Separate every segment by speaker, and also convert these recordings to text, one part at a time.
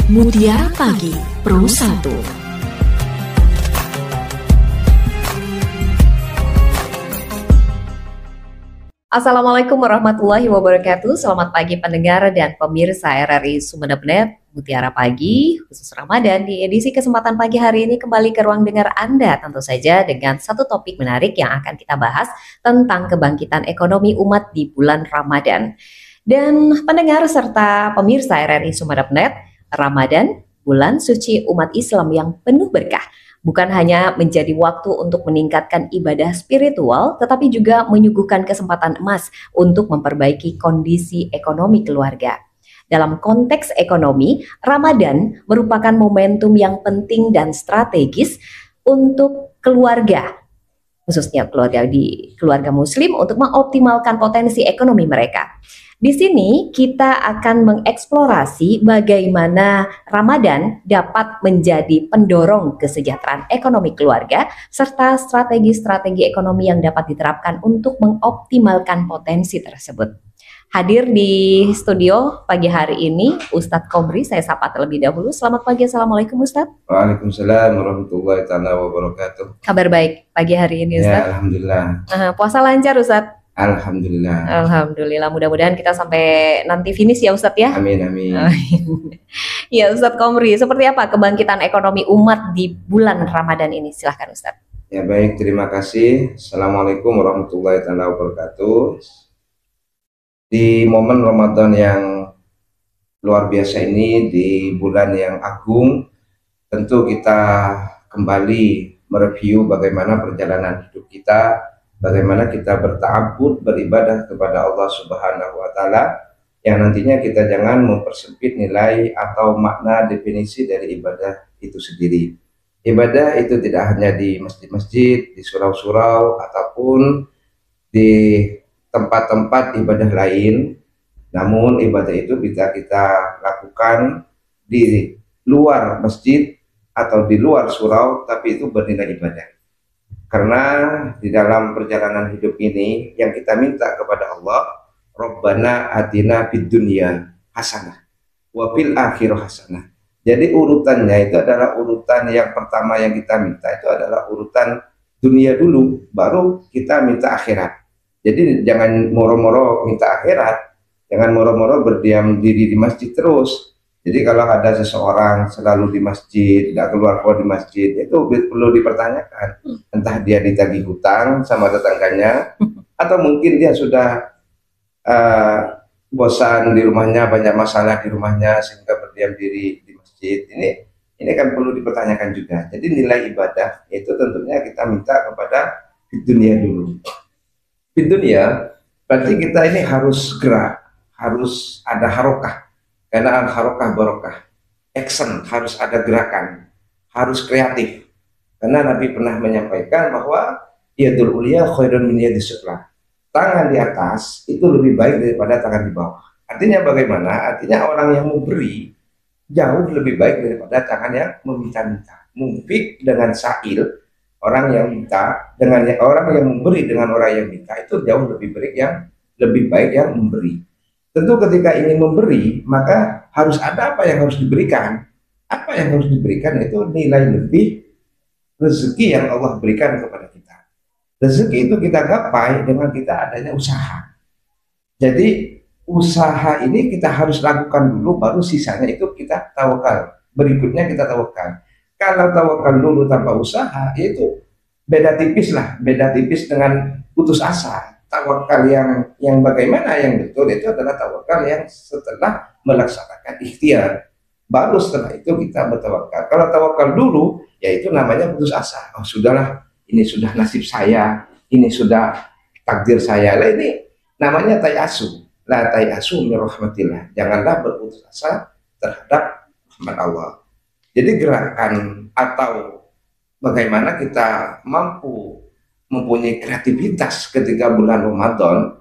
Speaker 1: Mutiara Pagi Pro 1.
Speaker 2: Assalamualaikum warahmatullahi wabarakatuh. Selamat pagi pendengar dan pemirsa RRI Sumeneb.net, Mutiara Pagi khusus Ramadan. Di edisi kesempatan pagi hari ini kembali ke ruang dengar Anda, tentu saja dengan satu topik menarik yang akan kita bahas tentang kebangkitan ekonomi umat di bulan Ramadan. Dan pendengar serta pemirsa RRI Sumeneb.net, Ramadan, bulan suci umat Islam yang penuh berkah, bukan hanya menjadi waktu untuk meningkatkan ibadah spiritual, tetapi juga menyuguhkan kesempatan emas untuk memperbaiki kondisi ekonomi keluarga. Dalam konteks ekonomi, Ramadan merupakan momentum yang penting dan strategis untuk keluarga, khususnya keluarga Muslim, untuk mengoptimalkan potensi ekonomi mereka. Di sini kita akan mengeksplorasi bagaimana Ramadan dapat menjadi pendorong kesejahteraan ekonomi keluarga serta strategi-strategi ekonomi yang dapat diterapkan untuk mengoptimalkan potensi tersebut. Hadir di studio pagi hari ini Ustadz Komri, saya sapa terlebih dahulu. Selamat pagi, Assalamualaikum Ustadz.
Speaker 3: Waalaikumsalam warahmatullahi wabarakatuh.
Speaker 2: Kabar baik pagi hari ini Ustadz?
Speaker 3: Ya, Alhamdulillah.
Speaker 2: Puasa lancar Ustadz?
Speaker 3: Alhamdulillah.
Speaker 2: Alhamdulillah, mudah-mudahan kita sampai nanti finish ya Ustadz ya.
Speaker 3: Amin, amin.
Speaker 2: Ya Ustadz Komri, seperti apa kebangkitan ekonomi umat di bulan Ramadan ini? Silahkan Ustadz.
Speaker 3: Ya baik, terima kasih. Assalamualaikum warahmatullahi wabarakatuh. Di momen Ramadan yang luar biasa ini, di bulan yang agung, tentu kita kembali mereview bagaimana perjalanan hidup kita, bagaimana kita berta'abbud, beribadah kepada Allah Subhanahu wa Ta'ala, yang nantinya kita jangan mempersempit nilai atau makna definisi dari ibadah itu sendiri. Ibadah itu tidak hanya di masjid-masjid, di surau-surau, ataupun di tempat-tempat ibadah lain, namun ibadah itu bisa kita lakukan di luar masjid atau di luar surau, tapi itu bernilai ibadah. Karena di dalam perjalanan hidup ini yang kita minta kepada Allah, Rabbana atina fid dunya hasanah wa fil akhirah hasanah. Jadi urutannya itu adalah urutan yang pertama yang kita minta itu adalah urutan dunia dulu, baru kita minta akhirat. Jadi jangan moro-moro minta akhirat, jangan moro-moro berdiam diri di masjid terus. Jadi kalau ada seseorang selalu di masjid, tidak keluar di masjid, itu perlu dipertanyakan. Entah dia ditagih hutang sama tetangganya, atau mungkin dia sudah bosan di rumahnya, banyak masalah di rumahnya sehingga berdiam diri di masjid. Ini kan perlu dipertanyakan juga. Jadi nilai ibadah itu tentunya kita minta kepada di dunia dulu. Di dunia berarti kita ini harus gerak, harus ada harokah. Karena al-harokah barokah, action, harus ada gerakan, harus kreatif. Karena Nabi pernah menyampaikan bahwa yadul ulia khairun min yadis sufla. Tangan di atas itu lebih baik daripada tangan di bawah. Artinya bagaimana? Artinya orang yang memberi jauh lebih baik daripada tangan yang meminta-minta. Munfik dengan sa'il, orang yang minta dengan orang yang memberi dengan orang yang minta itu jauh lebih baik yang memberi. Tentu ketika ingin memberi, maka harus ada apa yang harus diberikan. Apa yang harus diberikan itu nilai lebih rezeki yang Allah berikan kepada kita. Rezeki itu kita gapai dengan kita adanya usaha. Jadi usaha ini kita harus lakukan dulu, baru sisanya itu kita tawakal. Berikutnya kita tawakal. Kalau tawakal dulu tanpa usaha, itu beda tipis lah, beda tipis dengan putus asa. Tawakal yang bagaimana yang betul itu adalah tawakal yang setelah melaksanakan ikhtiar, baru setelah itu kita bertawakal. Kalau tawakal dulu, ya itu namanya putus asa. Oh sudahlah, ini sudah nasib saya, ini sudah takdir saya. Lah ini namanya tayasu. La tayasu min rahmatillah. Janganlah berputus asa terhadap rahmat Allah. Jadi gerakan atau bagaimana kita mampu mempunyai kreativitas ketika bulan Ramadan,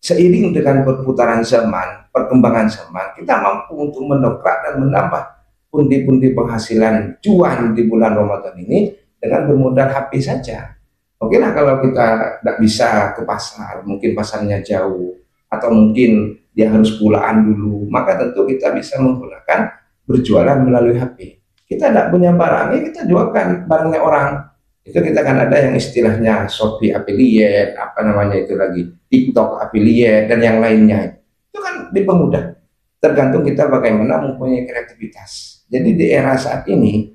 Speaker 3: seiring dengan perputaran zaman, perkembangan zaman, kita mampu untuk mendongkrak dan menambah pundi-pundi penghasilan cuan di bulan Ramadan ini dengan bermodal HP saja. Oke lah, kalau kita tidak bisa ke pasar, mungkin pasarnya jauh, atau mungkin dia harus pulaan dulu, maka tentu kita bisa menggunakan berjualan melalui HP. Kita tidak punya barang, ya kita jualkan barangnya orang. Itu kita kan ada yang istilahnya Shopee affiliate, apa namanya itu lagi, TikTok affiliate dan yang lainnya. Itu kan dipermudah. Tergantung kita bagaimana mempunyai kreativitas. Jadi di era saat ini,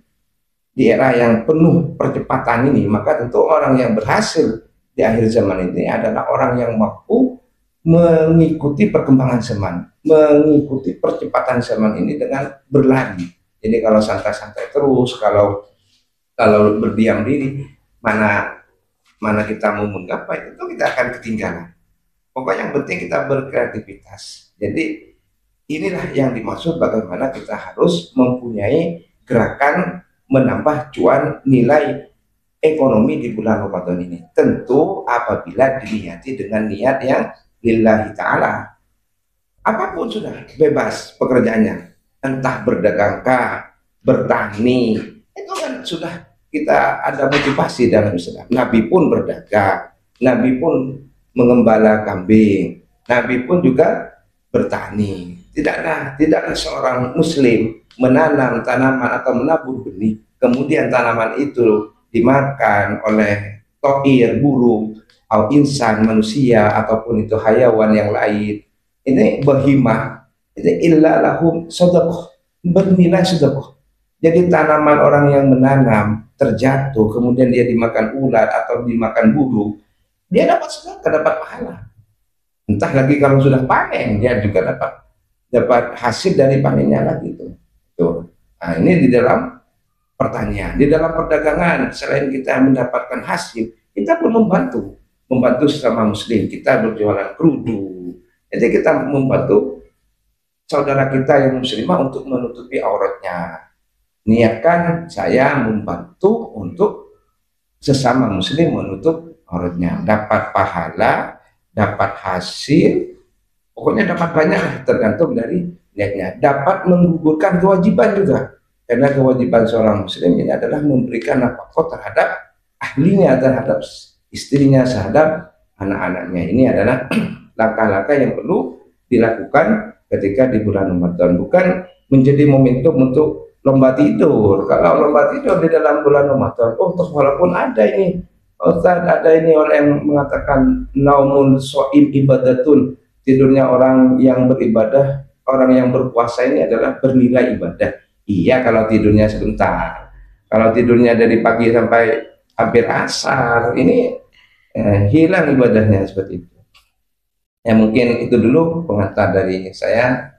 Speaker 3: di era yang penuh percepatan ini, maka tentu orang yang berhasil di akhir zaman ini adalah orang yang mampu mengikuti perkembangan zaman, mengikuti percepatan zaman ini dengan berlari. Jadi kalau santai-santai terus, kalau berdiam diri, mana kita mau menggapai, itu kita akan ketinggalan. Pokoknya yang penting kita berkreativitas. Jadi inilah yang dimaksud bagaimana kita harus mempunyai gerakan menambah cuan nilai ekonomi di bulan Ramadan ini. Tentu apabila diniati dengan niat yang lillahi ta'ala. Apapun sudah bebas pekerjaannya. Entah berdagangkah, bertani, itu kan sudah kita ada motivasi dalam Islam. Nabi pun berdagang, Nabi pun mengembala kambing, Nabi pun juga bertani. Tidaklah seorang muslim menanam tanaman atau menabur benih, kemudian tanaman itu dimakan oleh toir, burung, atau insan, manusia, ataupun itu hayawan yang lain. Ini bahimah, ini illa lahum sedekah, bernilai sedekah. Jadi tanaman orang yang menanam terjatuh, kemudian dia dimakan ular atau dimakan burung, dia dapat sedekah, dapat pahala. Entah lagi kalau sudah panen, dia juga dapat hasil dari panennya lagi itu. Tuh. Nah, ini di dalam pertanian, di dalam perdagangan, selain kita mendapatkan hasil, kita pun membantu sesama muslim. Kita berjualan kerudung, jadi kita membantu saudara kita yang muslimah untuk menutupi auratnya. Niatkan saya membantu untuk sesama muslim menutup auratnya, dapat pahala, dapat hasil, pokoknya dapat banyak, tergantung dari niatnya. Dapat menggugurkan kewajiban juga, karena kewajiban seorang muslim ini adalah memberikan nafkah terhadap ahlinya, terhadap istrinya, terhadap anak-anaknya. Ini adalah langkah-langkah yang perlu dilakukan ketika di bulan Ramadan, bukan menjadi momentum untuk lomba tidur. Kalau lomba tidur di dalam bulan Ramadan, terus walaupun ada ini Ustaz, ada ini orang yang mengatakan naumul so'im ibadatun, tidurnya orang yang beribadah, orang yang berpuasa ini adalah bernilai ibadah. Iya kalau tidurnya sebentar, kalau tidurnya dari pagi sampai hampir asar, ini hilang ibadahnya seperti itu. Ya mungkin itu dulu pengantar dari saya.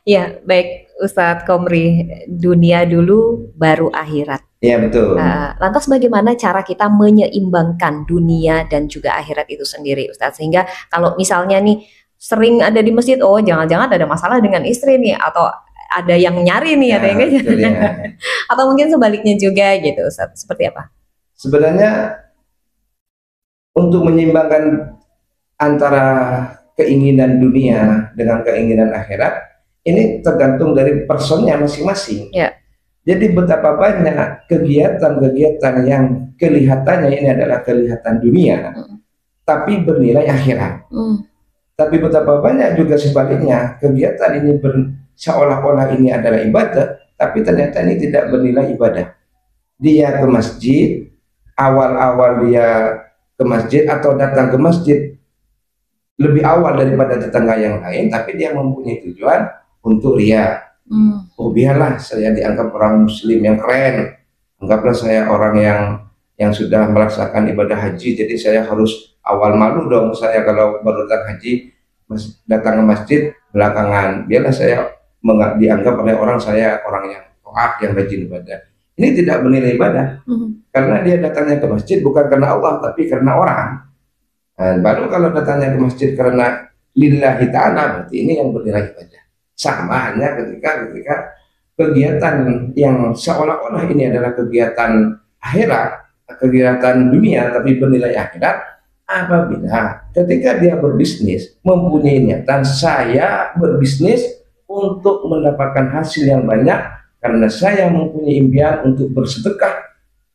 Speaker 2: Ya baik Ustadz Komri, dunia dulu baru akhirat.
Speaker 3: Iya betul.
Speaker 2: Lantas bagaimana cara kita menyeimbangkan dunia dan juga akhirat itu sendiri, Ustadz? Sehingga kalau misalnya nih sering ada di masjid, oh jangan-jangan ada masalah dengan istri nih, atau ada yang nyari nih, ada yang atau mungkin sebaliknya juga gitu, Ustadz. Seperti apa?
Speaker 3: Sebenarnya untuk menyeimbangkan antara keinginan dunia dengan keinginan akhirat, ini tergantung dari personnya masing-masing.
Speaker 2: Ya.
Speaker 3: Jadi betapa banyak kegiatan-kegiatan yang kelihatannya ini adalah kelihatan dunia, tapi bernilai akhirat. Tapi betapa banyak juga sebaliknya kegiatan ini seolah-olah ini adalah ibadah, tapi ternyata ini tidak bernilai ibadah. Dia ke masjid, awal-awal dia ke masjid atau datang ke masjid lebih awal daripada tetangga yang lain, tapi dia mempunyai tujuan untuk ria. Oh biarlah saya dianggap orang muslim yang keren, anggaplah saya orang yang sudah melaksanakan ibadah haji, jadi saya harus awal malu dong saya kalau baru datang haji, datang ke masjid belakangan. Biarlah saya dianggap oleh orang saya orang yang taat, yang rajin ibadah. Ini tidak bernilai ibadah, karena dia datangnya ke masjid bukan karena Allah tapi karena orang. Dan baru kalau datangnya ke masjid karena lillahi ta'ala, berarti ini yang bernilai ibadah. Sama hanya ketika kegiatan yang seolah-olah ini adalah kegiatan akhirat, kegiatan dunia tapi bernilai akhirat, apabila ketika dia berbisnis mempunyai niatan saya berbisnis untuk mendapatkan hasil yang banyak karena saya mempunyai impian untuk bersedekah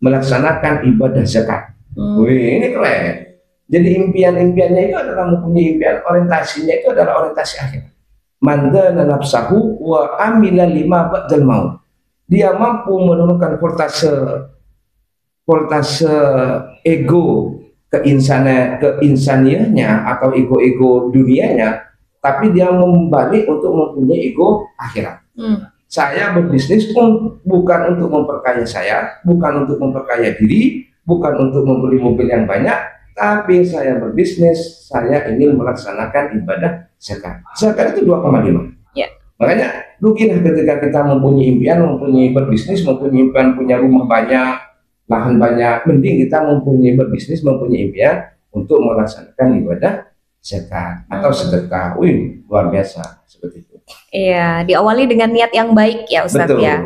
Speaker 3: melaksanakan ibadah zakat. Wih, ini keren. Jadi impian-impiannya itu adalah mempunyai impian, orientasinya itu adalah orientasi akhirat. mandana nafsahu wa amila lima ba'dal maut. Dia mampu menurunkan voltase ego keinsaniannya atau ego-ego dunianya, tapi dia membalik untuk mempunyai ego akhirat. Saya berbisnis bukan untuk memperkaya saya, bukan untuk memperkaya diri, bukan untuk membeli mobil yang banyak, tapi saya berbisnis, saya ingin melaksanakan ibadah zakat. Zakat itu 2,5.
Speaker 2: Ya.
Speaker 3: Makanya rugilah ketika kita mempunyai impian, mempunyai berbisnis, mempunyai impian punya rumah banyak, lahan banyak. Mending kita mempunyai berbisnis, mempunyai impian untuk melaksanakan ibadah zakat atau sedekah. Wih, luar biasa seperti itu.
Speaker 2: Iya, diawali dengan niat yang baik ya Ustadz.
Speaker 3: Betul.
Speaker 2: Ya.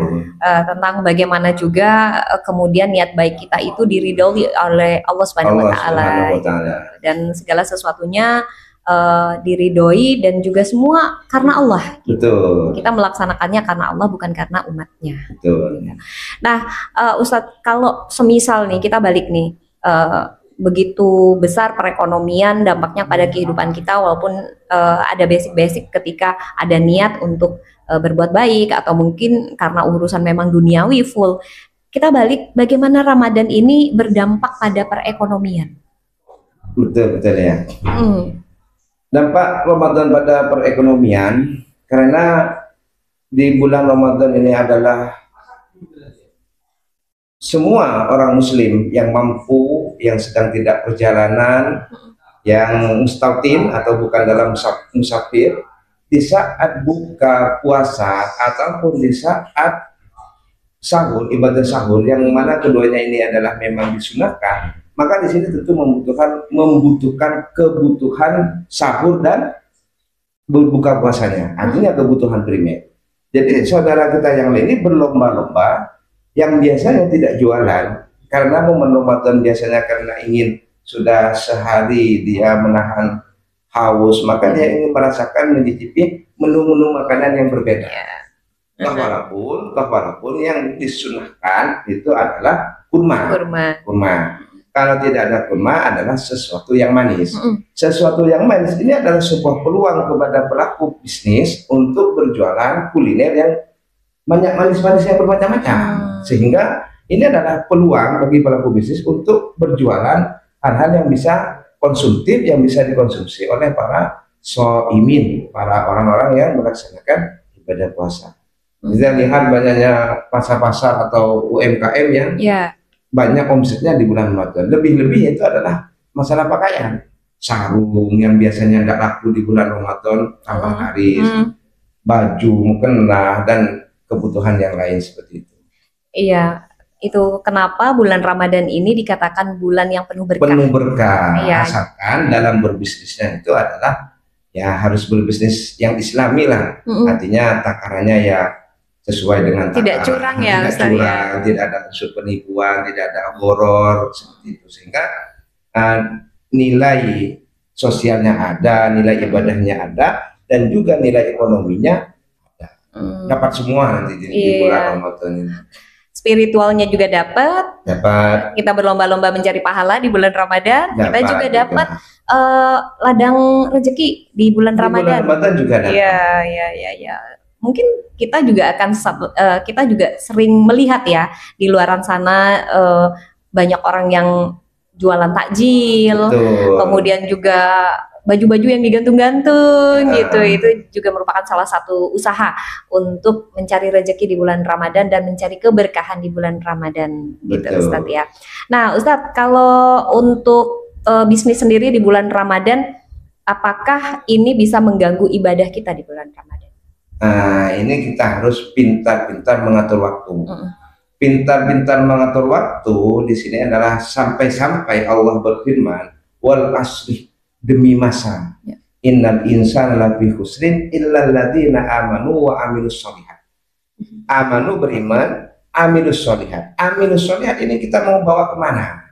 Speaker 2: Tentang bagaimana juga kemudian niat baik kita itu diridhoi oleh Allah Subhanahu wa Ta'ala. Dan segala sesuatunya diridhoi dan juga semua karena Allah.
Speaker 3: Betul.
Speaker 2: Kita melaksanakannya karena Allah, bukan karena umatnya.
Speaker 3: Betul.
Speaker 2: Nah, Ustadz, kalau semisal nih kita balik nih, begitu besar perekonomian dampaknya pada kehidupan kita, walaupun ada basic-basic ketika ada niat untuk berbuat baik atau mungkin karena urusan memang duniawi full. Kita balik, bagaimana Ramadan ini berdampak pada perekonomian?
Speaker 3: Betul ya. Dampak Ramadan pada perekonomian, karena di bulan Ramadan ini adalah semua orang muslim yang mampu, yang sedang tidak perjalanan, yang mustautin atau bukan dalam musafir, di saat buka puasa ataupun di saat sahur, ibadah sahur, yang mana keduanya ini adalah memang disunahkan, maka di sini tentu membutuhkan kebutuhan sahur dan berbuka puasanya, artinya kebutuhan primer. Jadi saudara kita yang lain ini berlomba-lomba, yang biasanya tidak jualan karena momen Ramadan biasanya karena ingin sudah sehari dia menahan haus, maka dia ingin merasakan, mencicipi menu-menu makanan yang berbeda. Walaupun yang disunahkan itu adalah kurma. Kalau tidak ada kurma adalah sesuatu yang manis. Sesuatu yang manis ini adalah sebuah peluang kepada pelaku bisnis untuk berjualan kuliner yang banyak manis-manis yang bermacam-macam, sehingga ini adalah peluang bagi pelaku bisnis untuk berjualan hal-hal yang bisa konsumtif, yang bisa dikonsumsi oleh para shoimin, para orang-orang yang melaksanakan ibadah puasa. Kita lihat banyaknya pasar-pasar atau UMKM yang banyak omsetnya di bulan Ramadan. Lebih-lebih itu adalah masalah pakaian, sarung yang biasanya tidak laku di bulan Ramadan tambah laris, baju, mukena, dan kebutuhan yang lain seperti itu. Iya, itu kenapa bulan Ramadan ini dikatakan bulan yang penuh berkah. Penuh berkah, asalkan dalam berbisnisnya itu adalah ya harus berbisnis yang Islami lah. Artinya takarannya ya sesuai dengan takaran. Tidak curang ya, Ustaz, ya. Tidak ada unsur penipuan, tidak ada horor seperti itu, sehingga nilai sosialnya ada, nilai ibadahnya ada, dan juga nilai ekonominya dapat semua nanti di bulan Ramadan ini. Spiritualnya juga dapat. Kita berlomba-lomba mencari pahala di bulan Ramadan. Kita juga dapat ladang rezeki di bulan Ramadan. Bulan Ramadan juga dapat. Iya. Mungkin kita juga akan kita juga sering melihat ya di luaran sana banyak orang yang jualan takjil. Betul. Kemudian juga baju-baju yang digantung-gantung gitu, itu juga merupakan salah satu usaha untuk mencari rezeki di bulan Ramadan dan mencari keberkahan di bulan Ramadan. Betul. Gitu Ustadz ya. Nah Ustadz, kalau untuk bisnis sendiri di bulan Ramadan, apakah ini bisa mengganggu ibadah kita di bulan Ramadan? Nah ini kita harus pintar-pintar mengatur waktu. Pintar-pintar mengatur waktu di sini adalah sampai-sampai Allah berfirman, wal asri, demi masa, innal insana lafi khusrin illal ladzina amanu wa amilus sholihat. Amanu beriman, amilus sholihat. Amilus sholihat ini kita mau bawa kemana?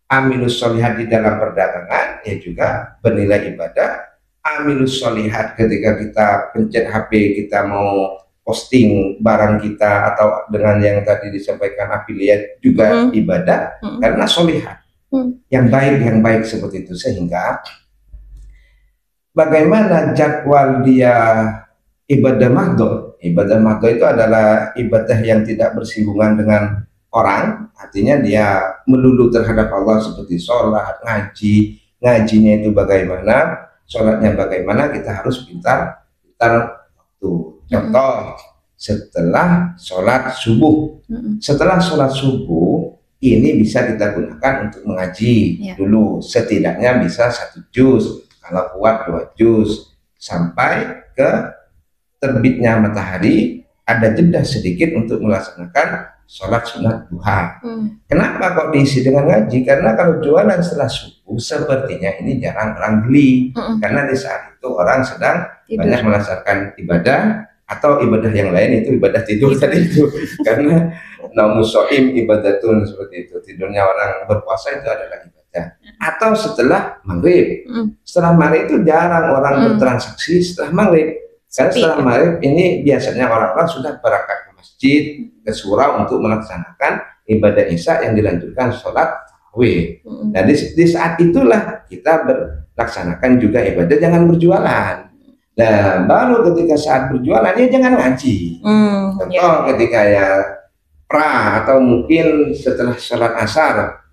Speaker 3: Amilus sholihat di dalam perdagangan, ya juga bernilai ibadah. Amilus sholihat ketika kita pencet HP, kita mau posting barang kita, atau dengan yang tadi disampaikan affiliate juga ibadah, karena sholihat. Yang baik seperti itu, sehingga bagaimana jadwal dia ibadah mahdoh. Ibadah mahdoh itu adalah ibadah yang tidak bersinggungan dengan orang, artinya dia melulu terhadap Allah seperti sholat, ngaji, ngajinya itu bagaimana, sholatnya bagaimana, kita harus pintar waktu. Contoh, setelah sholat subuh, setelah sholat subuh ini bisa kita gunakan untuk mengaji dulu, setidaknya bisa 1 juz, kalau kuat 2 juz, sampai ke terbitnya matahari, ada jeda sedikit untuk melaksanakan sholat sunat duha. Kenapa kok diisi dengan ngaji? Karena kalau jualan setelah subuh sepertinya ini jarang orang beli, karena di saat itu orang sedang banyak melaksanakan ibadah, atau ibadah yang lain itu ibadah tidur tadi itu. Karena naumus shaim ibadatun, seperti itu, tidurnya orang berpuasa itu adalah ibadah. Atau setelah maghrib, setelah maghrib itu jarang orang bertransaksi setelah maghrib, karena setelah maghrib ini biasanya orang-orang sudah berangkat ke masjid, ke surau untuk melaksanakan ibadah isya yang dilanjutkan sholat tarawih. Nah di saat itulah kita melaksanakan juga ibadah, jangan berjualan. Nah baru ketika saat berjualan ya jangan ngaji. Contoh ketika ya atau mungkin setelah sholat asar,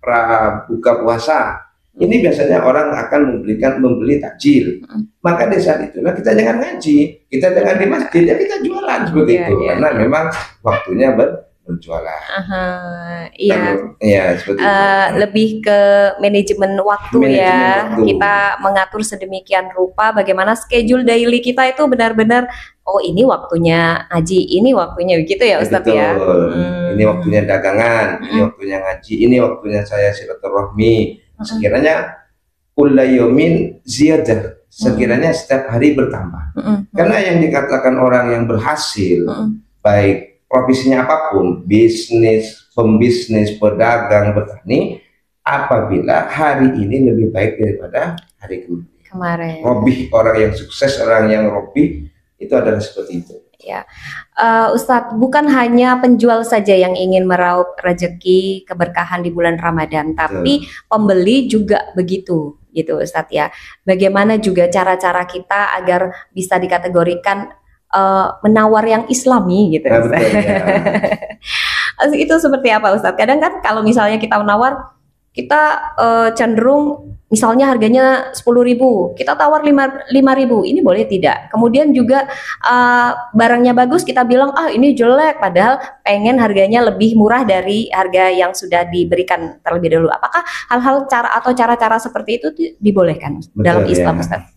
Speaker 3: buka puasa, ini biasanya orang akan membeli takjil. Maka di saat itulah kita jangan ngaji, kita jangan di masjid, ya kita jualan seperti itu, karena memang waktunya berjualan. Seperti itu.
Speaker 2: Lebih ke manajemen waktu. Kita mengatur sedemikian rupa bagaimana schedule daily kita itu benar-benar, oh ini waktunya ngaji, ini waktunya begitu ya Ustadz ya.
Speaker 3: Ini waktunya dagangan, ini waktunya ngaji, ini waktunya saya silaturahmi. Sekiranya kullayomin ziyadah, sekiranya setiap hari bertambah. Karena yang dikatakan orang yang berhasil, baik profesinya apapun, bisnis, pembisnis, pedagang, bertani, apabila hari ini lebih baik daripada hari kemarin. Robih, orang yang sukses, orang yang robih, itu adalah seperti itu.
Speaker 2: Ustadz, bukan hanya penjual saja yang ingin meraup rezeki keberkahan di bulan Ramadan, tapi pembeli juga begitu, gitu Ustadz ya. Bagaimana juga cara-cara kita agar bisa dikategorikan menawar yang Islami gitu. Itu seperti apa Ustadz? Kadang kan kalau misalnya kita menawar, kita cenderung misalnya harganya 10.000, kita tawar 5.000, ini boleh tidak? Kemudian juga barangnya bagus, kita bilang ini jelek, padahal pengen harganya lebih murah dari harga yang sudah diberikan terlebih dahulu. Apakah hal-hal cara-cara seperti itu dibolehkan dalam Islam Ustadz?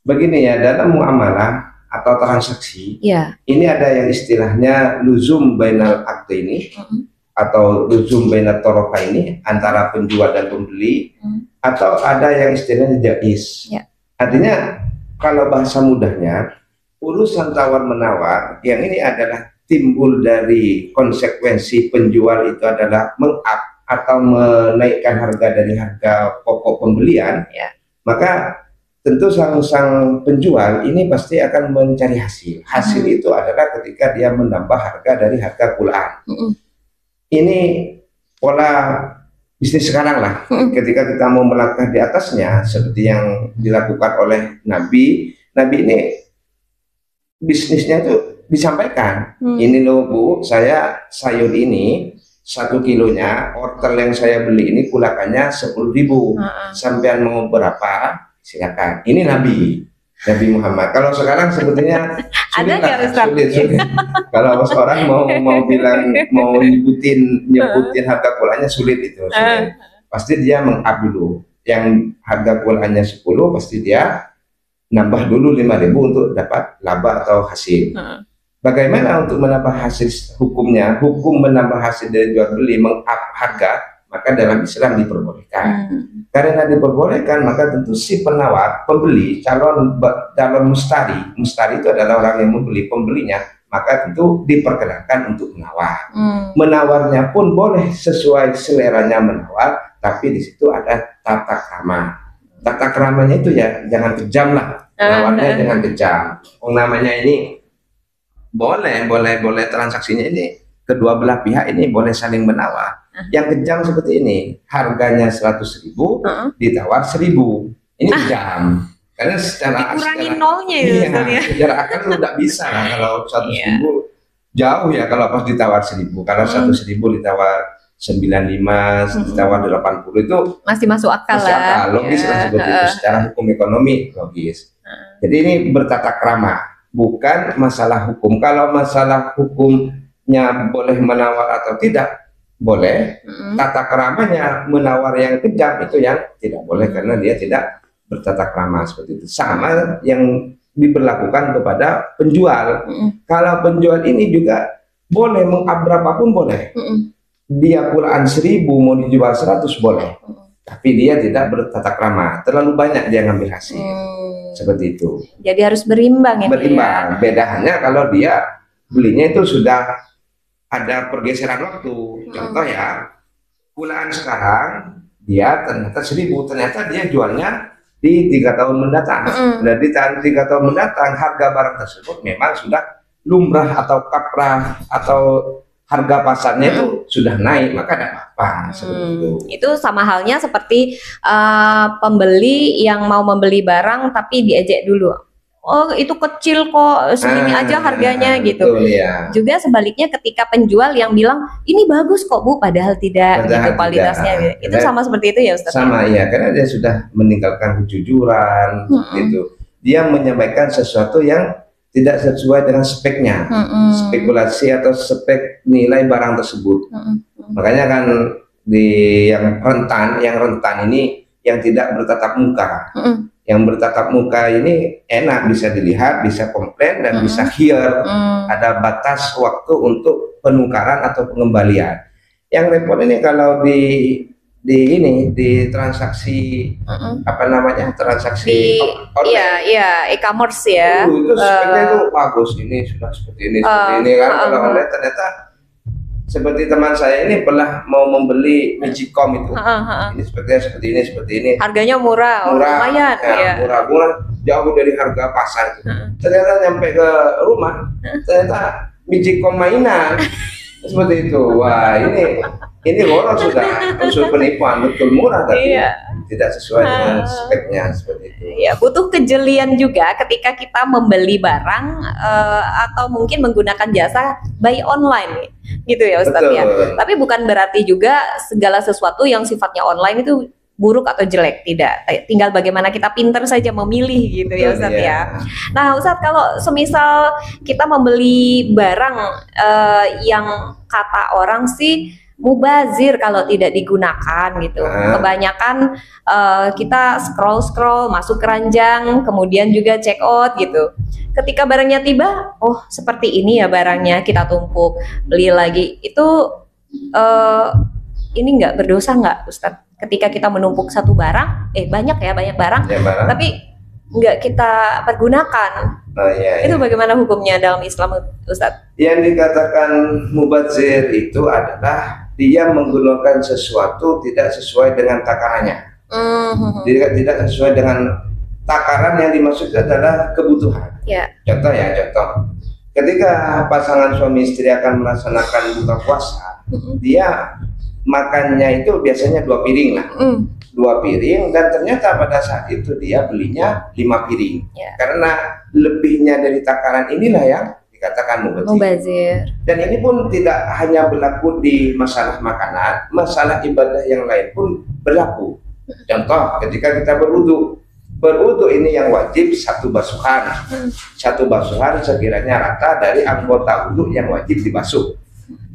Speaker 3: Begini ya, dalam muamalah atau transaksi, ini ada yang istilahnya luzum bainal aqdaini, atau luzum bainat tarafaini, antara penjual dan pembeli, atau ada yang istilahnya jaiz. Artinya kalau bahasa mudahnya, urusan tawar menawar yang ini adalah timbul dari konsekuensi penjual itu adalah meng-up atau menaikkan harga dari harga pokok pembelian, maka tentu sang penjual ini pasti akan mencari hasil. Hasil itu adalah ketika dia menambah harga dari harga kulaan. Ini pola bisnis sekarang lah. Ketika kita mau melangkah di atasnya, seperti yang dilakukan oleh Nabi ini bisnisnya itu disampaikan. Ini loh Bu, saya sayur ini 1 kilonya, wortel yang saya beli ini kulakannya 10.000. Sampean mau berapa? Silakan. Ini Nabi Muhammad. Kalau sekarang sebetulnya sulit. Kalau seorang mau bilang, mau nyebutin harga kulanya sulit itu. Pasti dia meng-up dulu. Yang harga kulanya 10, pasti dia nambah dulu 5.000 untuk dapat laba atau hasil. Bagaimana untuk menambah hasil hukumnya? Hukum menambah hasil dari jual beli, meng-up harga, maka dalam Islam diperbolehkan. Karena diperbolehkan, maka tentu si penawar, pembeli, calon mustari itu adalah orang yang membeli, pembelinya, maka tentu diperkenankan untuk menawar. Menawarnya pun boleh sesuai seleranya menawar, tapi di situ ada tata krama. Tata kramanya itu ya jangan kejam lah, menawarnya jangan kejam. Namanya ini boleh transaksinya ini, kedua belah pihak ini boleh saling menawar. Yang kejam seperti ini, harganya 100.000, ditawar 1.000. Ini kejam. Karena
Speaker 2: Dikurangi nolnya ya,
Speaker 3: iya,
Speaker 2: Ustaz ya.
Speaker 3: secara akal itu nggak bisa lah kalau 100
Speaker 2: Iya.
Speaker 3: ribu jauh ya kalau pas ditawar 1000. Kalau 100.000 ditawar 95, ditawar 80 itu
Speaker 2: Masih masuk akal
Speaker 3: masuk akal,
Speaker 2: lah.
Speaker 3: logis lah seperti itu secara hukum ekonomi logis. Jadi ini bertata krama, bukan masalah hukum. Kalau masalah hukumnya boleh menawar atau tidak, boleh. Tata kramanya menawar yang kejam itu yang tidak boleh karena dia tidak bertata krama seperti itu. Sama yang diberlakukan kepada penjual. Kalau penjual ini juga boleh berapapun boleh. Dia pulaan 1000 mau dijual 100 boleh. Tapi dia tidak bertata krama, terlalu banyak dia ngambil hasil. Seperti itu.
Speaker 2: Jadi harus berimbang ya.
Speaker 3: Berimbang. Beda hanya kalau dia belinya itu sudah ada pergeseran waktu. Contoh ya, pulaan sekarang dia ternyata 1000, ternyata dia jualnya di 3 tahun mendatang. Dan di 3 tahun mendatang harga barang tersebut memang sudah lumrah atau kaprah atau harga pasarnya itu sudah naik, maka tidak apa-apa seperti itu.
Speaker 2: Itu sama halnya seperti pembeli yang mau membeli barang tapi diejek dulu. Oh itu kecil kok, segini aja harganya gitu.
Speaker 3: Betul, ya.
Speaker 2: Juga sebaliknya ketika penjual yang bilang ini bagus kok Bu, padahal tidak gitu kualitasnya.
Speaker 3: Tidak.
Speaker 2: Itu sama seperti itu ya Ustaz?
Speaker 3: Sama ya, karena dia sudah meninggalkan kejujuran gitu. Dia menyampaikan sesuatu yang tidak sesuai dengan speknya, spekulasi atau spek nilai barang tersebut. Makanya kan di yang rentan ini yang tidak bertatap muka. Yang bertatap muka ini enak, bisa dilihat, bisa komplain dan bisa hear. Ada batas waktu untuk penukaran atau pengembalian. Yang repot ini kalau di transaksi apa namanya, transaksi online.
Speaker 2: Iya, e-commerce ya.
Speaker 3: Itu speknya itu bagus, ini sudah seperti ini kan. Kalau online ternyata seperti teman saya ini pernah mau membeli Magicom itu. Ini speknya seperti ini.
Speaker 2: Harganya murah, lumayan.
Speaker 3: Ya, murah, jauh dari harga pasar itu. Ternyata nyampe ke rumah, ternyata Magicom mainan. Seperti itu. Wah, ini horor sudah, unsur penipuan, betul murah tapi tidak sesuai dengan speknya seperti itu.
Speaker 2: Ya, butuh kejelian juga ketika kita membeli barang atau mungkin menggunakan jasa buy online gitu ya Ustaz ya. Tapi bukan berarti juga segala sesuatu yang sifatnya online itu buruk atau jelek, tidak. Tinggal bagaimana kita pinter saja memilih gitu ya Ustaz ya. Nah Ustaz, kalau semisal kita membeli barang yang kata orang sih mubazir kalau tidak digunakan gitu. Kebanyakan kita scroll masuk keranjang, kemudian juga check out gitu. Ketika barangnya tiba, oh seperti ini ya barangnya, kita tumpuk, beli lagi. Itu ini nggak berdosa nggak Ustadz? Ketika kita menumpuk satu barang, banyak barang, tapi nggak kita pergunakan. Itu bagaimana hukumnya dalam Islam Ustadz?
Speaker 3: Yang dikatakan mubazir itu adalah dia menggunakan sesuatu tidak sesuai dengan takarannya. Tidak sesuai dengan takaran yang dimaksud adalah kebutuhan. Contoh, ketika pasangan suami istri akan melaksanakan buka puasa, dia makannya itu biasanya 2 piring lah. 2 piring, dan ternyata pada saat itu dia belinya 5 piring. Karena lebihnya dari takaran inilah yang dikatakan mubazir. Dan ini pun tidak hanya berlaku di masalah makanan, masalah ibadah yang lain pun berlaku. Contoh, ketika kita berwudu ini yang wajib 1 basuhan. 1 basuhan sekiranya rata dari anggota wudu yang wajib dibasuh.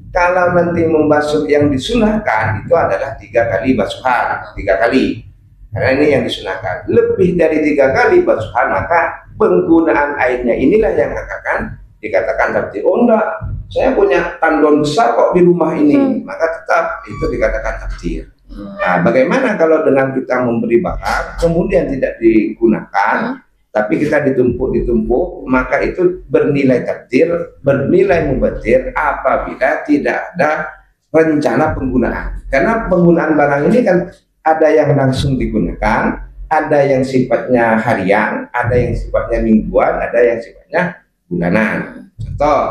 Speaker 3: Kalau nanti membasuh yang disunahkan itu adalah 3 kali basuhan, 3 kali. Karena ini yang disunahkan. Lebih dari 3 kali basuhan, maka penggunaan airnya inilah yang akan dikatakan tabdir. Oh enggak, saya punya tandon besar kok di rumah ini, maka tetap itu dikatakan tabdir. Nah, bagaimana kalau dengan kita memberi barang kemudian tidak digunakan, tapi kita ditumpuk, maka itu bernilai tabdir, bernilai mubazir apabila tidak ada rencana penggunaan. Karena penggunaan barang ini kan ada yang langsung digunakan, ada yang sifatnya harian, ada yang sifatnya mingguan, ada yang sifatnya bulanan. Contoh,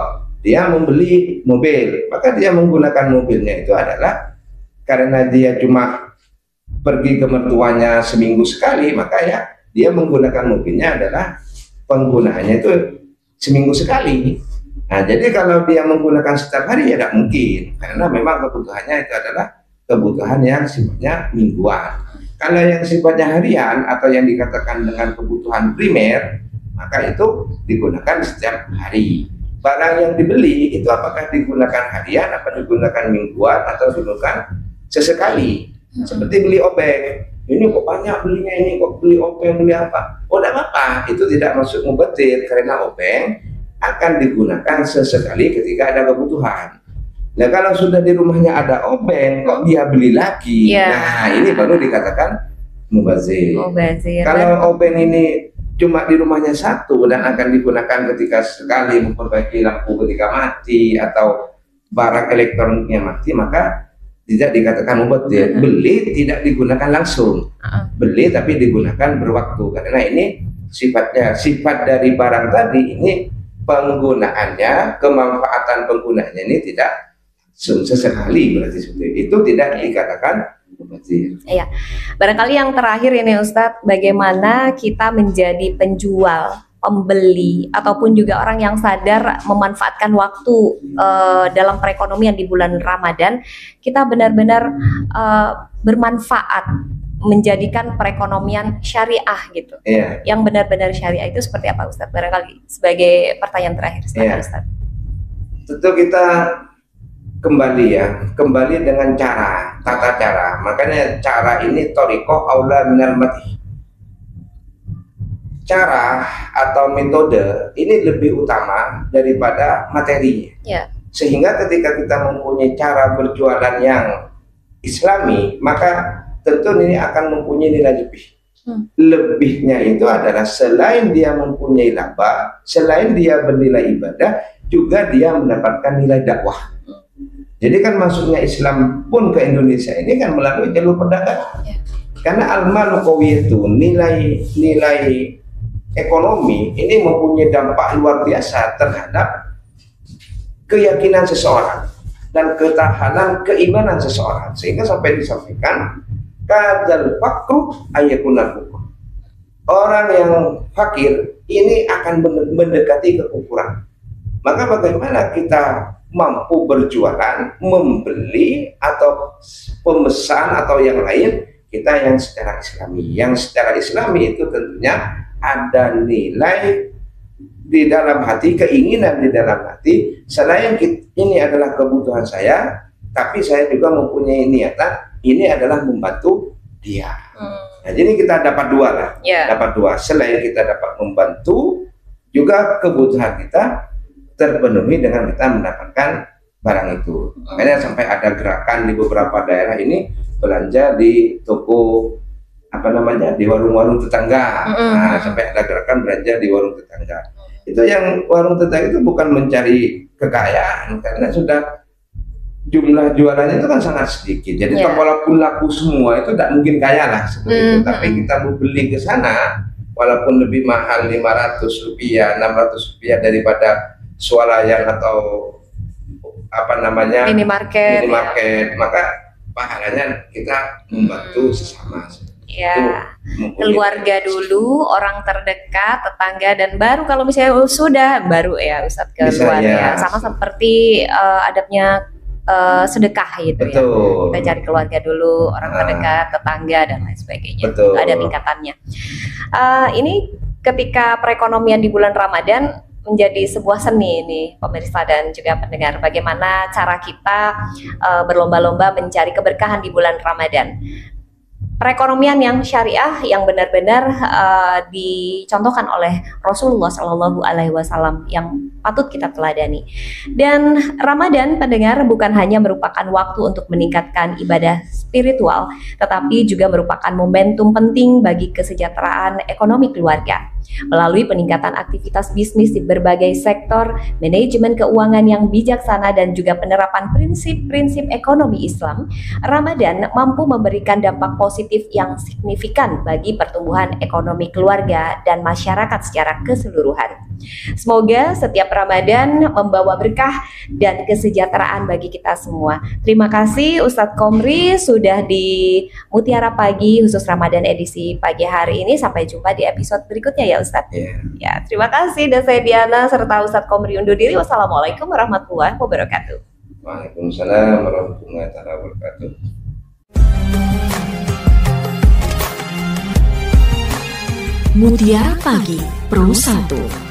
Speaker 3: dia membeli mobil, maka dia menggunakan mobilnya itu adalah karena dia cuma pergi ke mertuanya seminggu sekali, maka ya dia menggunakan mobilnya adalah penggunaannya itu seminggu sekali. Nah, jadi kalau dia menggunakan setiap hari ya tidak mungkin, karena memang kebutuhannya itu adalah kebutuhan yang sifatnya mingguan. Kalau yang sifatnya harian atau yang dikatakan dengan kebutuhan primer, maka itu digunakan setiap hari. Barang yang dibeli itu apakah digunakan harian, apa digunakan mingguan, atau digunakan sesekali. Seperti beli obeng, ini kok banyak belinya, ini kok beli obeng, beli apa? Oh, tidak apa-apa, itu tidak masuk mubazir, karena obeng akan digunakan sesekali ketika ada kebutuhan. Nah, kalau sudah di rumahnya ada obeng, kok dia beli lagi? Nah, ini baru dikatakan mubazir. Kalau obeng ini cuma di rumahnya satu dan akan digunakan ketika sekali, memperbaiki lampu ketika mati atau barang elektroniknya mati, maka tidak dikatakan mubazir. Beli tidak digunakan langsung, beli tapi digunakan berwaktu, karena ini sifatnya, sifat dari barang tadi ini penggunaannya, kemanfaatan penggunaannya ini tidak sesekali, berarti seperti itu, tidak dikatakan mubazir.
Speaker 2: Iya, barangkali yang terakhir ini Ustadz, bagaimana kita menjadi penjual, pembeli, ataupun juga orang yang sadar memanfaatkan waktu dalam perekonomian di bulan Ramadan, kita benar-benar bermanfaat, menjadikan perekonomian syariah gitu. Yang benar-benar syariah itu seperti apa Ustadz? Barangkali sebagai pertanyaan terakhir, Ustadz.
Speaker 3: Tentu kita kembali dengan cara, tata cara. Makanya cara ini thariqah aula minal mati. Cara atau metode ini lebih utama daripada materinya. Sehingga ketika kita mempunyai cara berjualan yang islami, maka tentu ini akan mempunyai nilai lebih. Lebihnya itu adalah selain dia mempunyai laba, selain dia bernilai ibadah, juga dia mendapatkan nilai dakwah. Jadi kan masuknya Islam pun ke Indonesia ini kan melalui jalur perdagangan. Karena al-malu qawiyatu, nilai ekonomi ini mempunyai dampak luar biasa terhadap keyakinan seseorang dan ketahanan keimanan seseorang, sehingga sampai disampaikan kadal fakru ayakunal kufur. Orang yang fakir ini akan mendekati kekufuran. Maka bagaimana kita mampu berjualan, membeli atau pemesan atau yang lain, kita yang secara islami. Yang secara islami itu tentunya ada nilai di dalam hati, keinginan di dalam hati, selain ini adalah kebutuhan saya, tapi saya juga mempunyai niatan ini adalah membantu dia. Nah, jadi kita dapat dua lah, dapat dua. Selain kita dapat membantu, juga kebutuhan kita terpenuhi dengan kita mendapatkan barang itu. Makanya sampai ada gerakan di beberapa daerah ini belanja di toko di warung-warung tetangga. Nah, sampai ada gerakan belanja di warung tetangga. Itu yang warung tetangga itu bukan mencari kekayaan, karena sudah jumlah jualannya itu kan sangat sedikit. Jadi walaupun laku semua itu tidak mungkin kaya lah seperti itu. Tapi kita mau beli ke sana walaupun lebih mahal, 500 rupiah, 600 rupiah daripada swalayan atau minimarket, maka pahalanya kita membantu sesama.
Speaker 2: Keluarga dulu, orang terdekat, tetangga, dan baru kalau misalnya sudah baru ya Ustadz keluarga. Sama seperti adabnya sedekah gitu. Betul. Kita cari keluarga dulu, orang terdekat, tetangga, dan lain sebagainya.
Speaker 3: Betul.
Speaker 2: Ada tingkatannya. Ini ketika perekonomian di bulan Ramadan menjadi sebuah seni nih pemirsa dan juga pendengar, bagaimana cara kita berlomba-lomba mencari keberkahan di bulan Ramadan. Perekonomian yang syariah yang benar-benar dicontohkan oleh Rasulullah Shallallahu Alaihi Wasallam yang patut kita teladani. Dan Ramadan, pendengar, bukan hanya merupakan waktu untuk meningkatkan ibadah spiritual, tetapi juga merupakan momentum penting bagi kesejahteraan ekonomi keluarga. Melalui peningkatan aktivitas bisnis di berbagai sektor, manajemen keuangan yang bijaksana dan juga penerapan prinsip-prinsip ekonomi Islam, Ramadan mampu memberikan dampak positif yang signifikan bagi pertumbuhan ekonomi keluarga dan masyarakat secara keseluruhan. Semoga setiap Ramadan membawa berkah dan kesejahteraan bagi kita semua. Terima kasih Ustadz Komri sudah di Mutiara Pagi khusus Ramadan edisi pagi hari ini. Sampai jumpa di episode berikutnya ya Ustadz. Ya, terima kasih. Dan saya Diana serta Ustadz Komri undur diri. Wassalamualaikum warahmatullahi wabarakatuh.
Speaker 3: Waalaikumsalam warahmatullahi wabarakatuh.
Speaker 1: Mutiara Pagi Pro 1.